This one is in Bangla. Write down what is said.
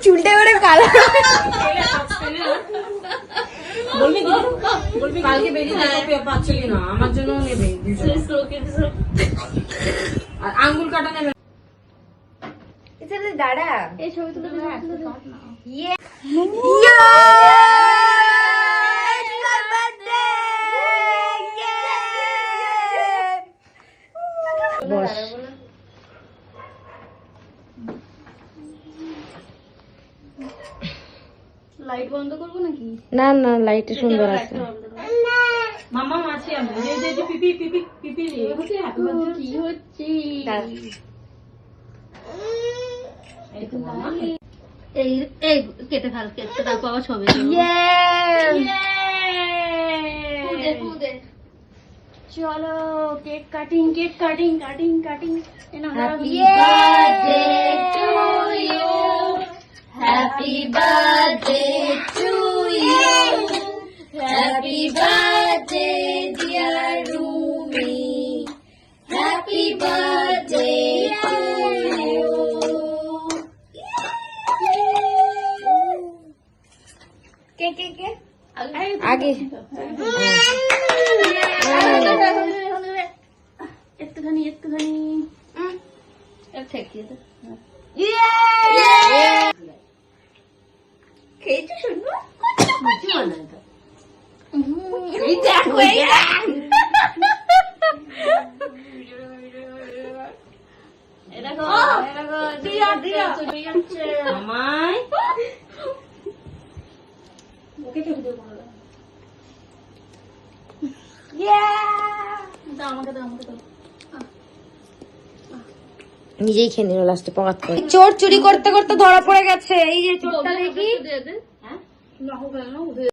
চুলটা করে কালো কালকে বেরিয়ে পাচ্ছিলি না, আমার জন্য নেবে আর আঙ্গুল কাটা নেবে। দাঁড়া এই ছবি তুলে বস লাইট বন্ধ করবো নাকি? না না লাইটে সুন্দর আছে মামা মাছি আমি যে পিপি পিপি পিপি কি হচ্ছে? এই এই কেটে ফেল, কেটে তারপর আবার ছবি চলো cake cutting, cake cutting, cutting cutting. Happy birthday to you, happy birthday to you, happy birthday dear Rumi, happy birthday to you. কে কে কে আগে একটুখানি একটুখানি খেয়েছো শুনবো আমায় আমাকে দাও, আমাকে দাও। নিজেই খেয়ে নিল লাস্টে পকাত করে। চোর চুরি করতে করতে ধরা পড়ে গেছে। এই যে চোরটা দেখি দে দে। হ্যাঁ?